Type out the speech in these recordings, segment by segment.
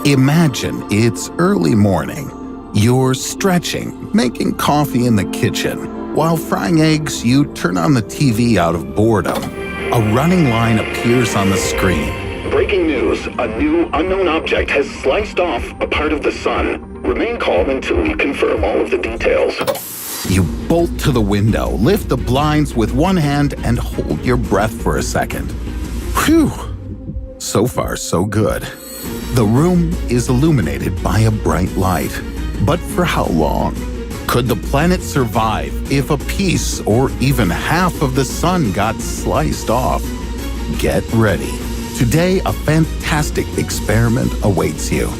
Imagine it's early morning. You're stretching, making coffee in the kitchen. While frying eggs, you turn on the TV out of boredom. A running line appears on the screen. Breaking news. A new unknown object has sliced off a part of the sun. Remain calm until we confirm all of the details. You bolt to the window, lift the blinds with one hand, and hold your breath for a second. Phew! So far, so good. The room is illuminated by a bright light. But for how long? Could the planet survive if a piece or even half of the sun got sliced off? Get ready. Today, a fantastic experiment awaits you.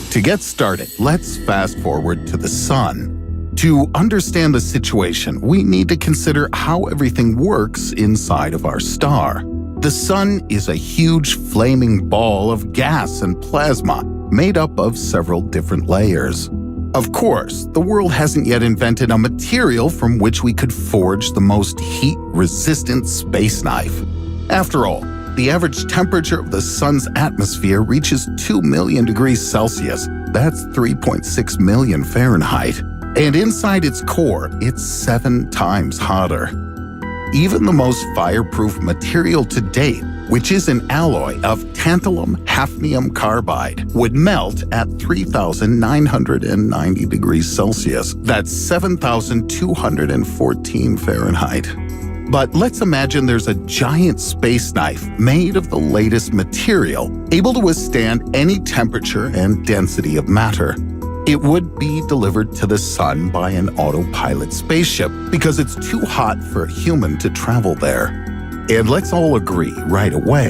To get started, let's fast forward to the sun. To understand the situation, we need to consider how everything works inside of our star. The sun is a huge flaming ball of gas and plasma made up of several different layers. Of course, the world hasn't yet invented a material from which we could forge the most heat-resistant space knife. After all, the average temperature of the sun's atmosphere reaches 2 million degrees Celsius. That's 3.6 million Fahrenheit. And inside its core, it's 7 times hotter. Even the most fireproof material to date, which is an alloy of tantalum hafnium carbide, would melt at 3,990 degrees Celsius. That's 7,214 Fahrenheit. But let's imagine there's a giant space knife made of the latest material, able to withstand any temperature and density of matter. It would be delivered to the sun by an autopilot spaceship because it's too hot for a human to travel there. And let's all agree right away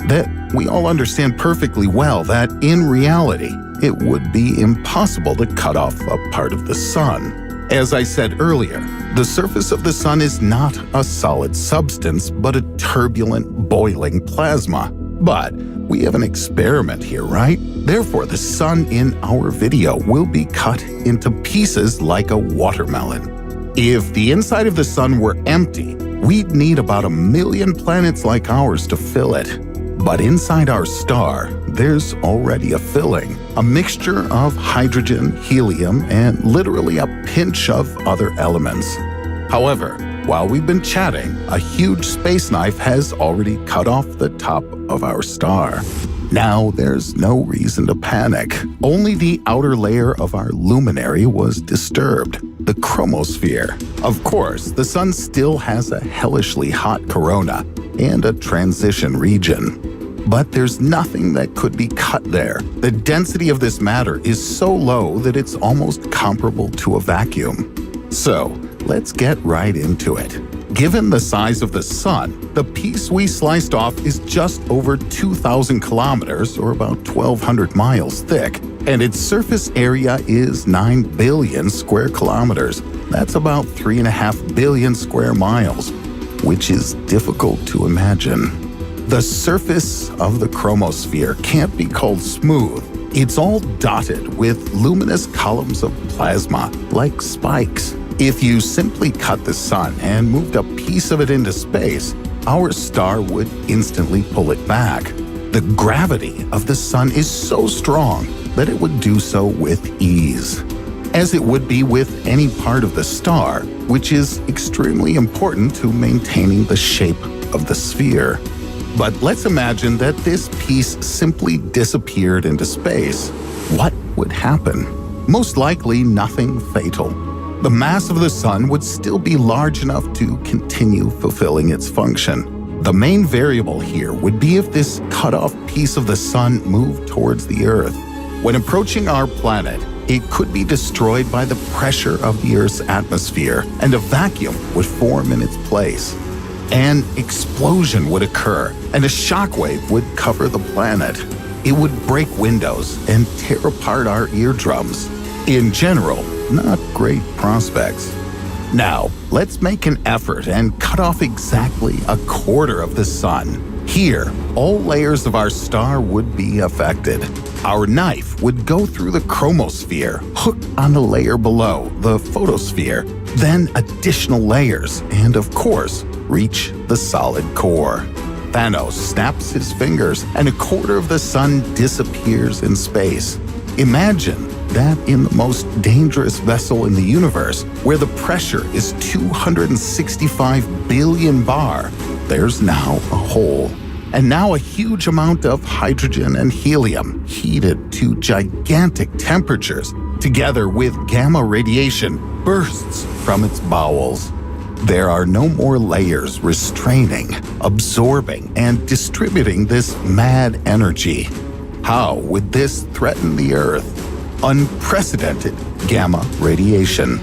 that we all understand perfectly well that in reality, it would be impossible to cut off a part of the sun. As I said earlier, the surface of the sun is not a solid substance, but a turbulent, boiling plasma. But we have an experiment here, right? Therefore, the sun in our video will be cut into pieces like a watermelon. If the inside of the sun were empty, we'd need about 1 million planets like ours to fill it. But inside our star, there's already a filling, a mixture of hydrogen, helium, and literally a pinch of other elements. However, while we've been chatting, a huge space knife has already cut off the top of our star. Now there's no reason to panic. Only the outer layer of our luminary was disturbed, the chromosphere. Of course, the sun still has a hellishly hot corona and a transition region. But there's nothing that could be cut there. The density of this matter is so low that it's almost comparable to a vacuum. So, let's get right into it. Given the size of the sun, the piece we sliced off is just over 2,000 kilometers, or about 1,200 miles thick, and its surface area is 9 billion square kilometers. That's about 3.5 billion square miles, which is difficult to imagine. The surface of the chromosphere can't be called smooth. It's all dotted with luminous columns of plasma, like spikes. If you simply cut the sun and moved a piece of it into space, our star would instantly pull it back. The gravity of the sun is so strong that it would do so with ease, as it would be with any part of the star, which is extremely important to maintaining the shape of the sphere. But let's imagine that this piece simply disappeared into space. What would happen? Most likely nothing fatal. The mass of the sun would still be large enough to continue fulfilling its function. The main variable here would be if this cut-off piece of the sun moved towards the Earth. When approaching our planet, it could be destroyed by the pressure of the Earth's atmosphere, and a vacuum would form in its place. An explosion would occur, and a shockwave would cover the planet. It would break windows and tear apart our eardrums. In general, not great prospects. Now, let's make an effort and cut off exactly 1/4 of the sun. Here, all layers of our star would be affected. Our knife would go through the chromosphere, hook on the layer below, the photosphere, then additional layers, and of course, reach the solid core. Thanos snaps his fingers and a quarter of the sun disappears in space. Imagine that in the most dangerous vessel in the universe, where the pressure is 265 billion bar, there's now a hole. And now a huge amount of hydrogen and helium, heated to gigantic temperatures, together with gamma radiation, bursts from its bowels. There are no more layers restraining, absorbing, and distributing this mad energy. How would this threaten the Earth? Unprecedented gamma radiation.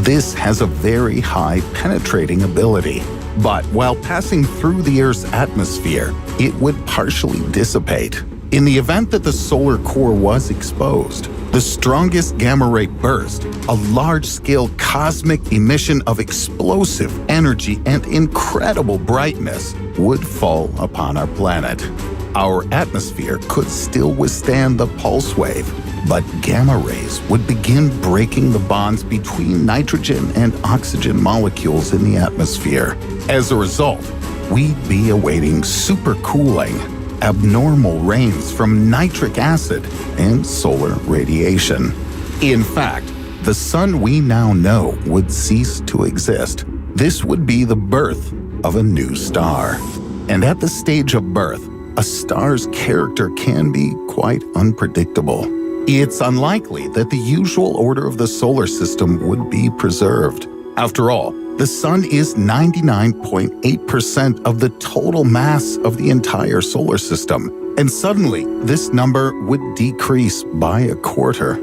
This has a very high penetrating ability, but while passing through the Earth's atmosphere, it would partially dissipate. In the event that the solar core was exposed, the strongest gamma-ray burst, a large-scale cosmic emission of explosive energy and incredible brightness, would fall upon our planet. Our atmosphere could still withstand the pulse wave, but gamma rays would begin breaking the bonds between nitrogen and oxygen molecules in the atmosphere. As a result, we'd be awaiting supercooling, abnormal rains from nitric acid, and solar radiation. In fact, the sun we now know would cease to exist. This would be the birth of a new star. And at the stage of birth, a star's character can be quite unpredictable. It's unlikely that the usual order of the solar system would be preserved. After all, the sun is 99.8% of the total mass of the entire solar system, and suddenly this number would decrease by a quarter.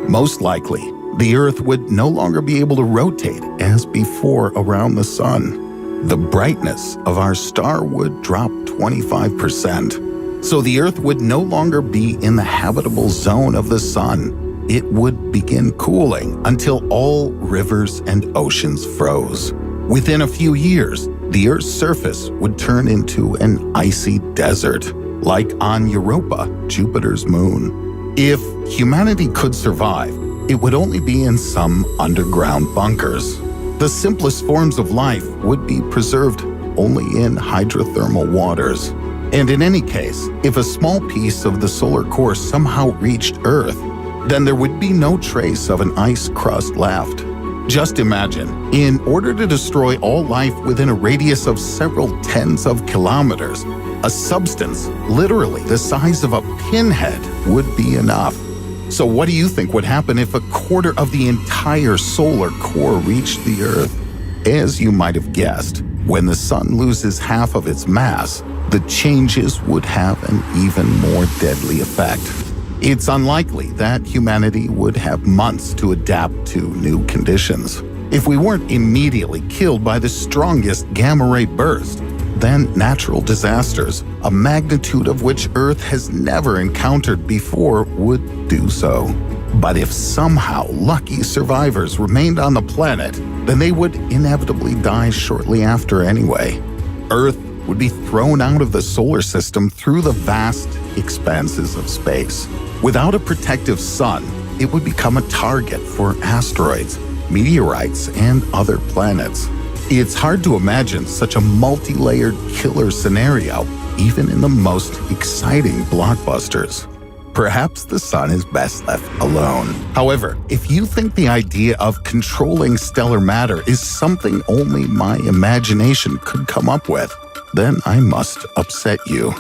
Most likely, the Earth would no longer be able to rotate as before around the sun. The brightness of our star would drop 25%. So the Earth would no longer be in the habitable zone of the sun. It would begin cooling until all rivers and oceans froze. Within a few years, the Earth's surface would turn into an icy desert, like on Europa, Jupiter's moon. If humanity could survive, it would only be in some underground bunkers. The simplest forms of life would be preserved only in hydrothermal waters. And in any case, if a small piece of the solar core somehow reached Earth, then there would be no trace of an ice crust left. Just imagine, in order to destroy all life within a radius of several tens of kilometers, a substance literally the size of a pinhead would be enough. So what do you think would happen if a quarter of the entire solar core reached the Earth? As you might have guessed, when the sun loses half of its mass, the changes would have an even more deadly effect. It's unlikely that humanity would have months to adapt to new conditions. If we weren't immediately killed by the strongest gamma-ray burst, then natural disasters, a magnitude of which Earth has never encountered before, would do so. But if somehow lucky survivors remained on the planet, then they would inevitably die shortly after anyway. Earth would be thrown out of the solar system through the vast expanses of space. Without a protective sun, it would become a target for asteroids, meteorites, and other planets. It's hard to imagine such a multi-layered killer scenario, even in the most exciting blockbusters. Perhaps the sun is best left alone. However, if you think the idea of controlling stellar matter is something only my imagination could come up with, then I must upset you.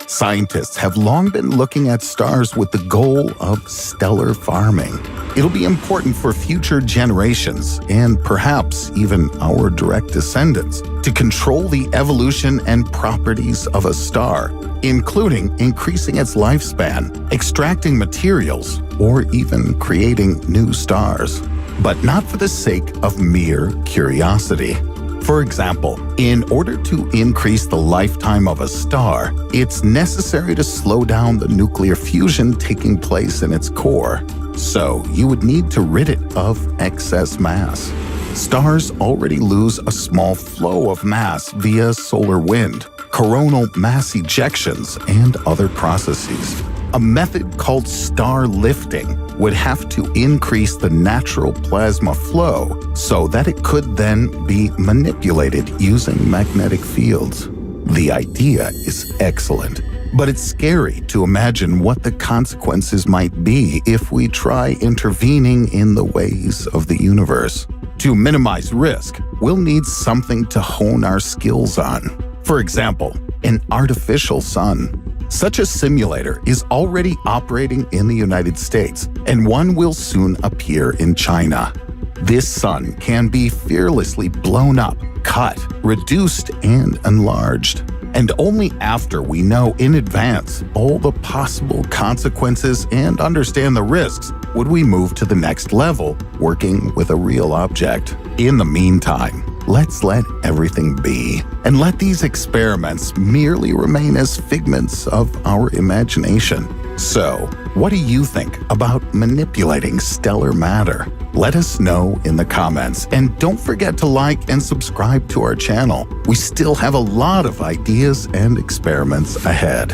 Scientists have long been looking at stars with the goal of stellar farming. It'll be important for future generations, and perhaps even our direct descendants, to control the evolution and properties of a star, including increasing its lifespan, extracting materials, or even creating new stars. But not for the sake of mere curiosity. For example, in order to increase the lifetime of a star, it's necessary to slow down the nuclear fusion taking place in its core. So you would need to rid it of excess mass. Stars already lose a small flow of mass via solar wind, coronal mass ejections, and other processes. A method called star lifting would have to increase the natural plasma flow so that it could then be manipulated using magnetic fields. The idea is excellent, but it's scary to imagine what the consequences might be if we try intervening in the ways of the universe. To minimize risk, we'll need something to hone our skills on. For example, an artificial sun. Such a simulator is already operating in the United States, and one will soon appear in China. This sun can be fearlessly blown up, cut, reduced, and enlarged. And only after we know in advance all the possible consequences and understand the risks would we move to the next level, working with a real object. In the meantime, let's let everything be, and let these experiments merely remain as figments of our imagination. So, what do you think about manipulating stellar matter? Let us know in the comments, and don't forget to like and subscribe to our channel. We still have a lot of ideas and experiments ahead.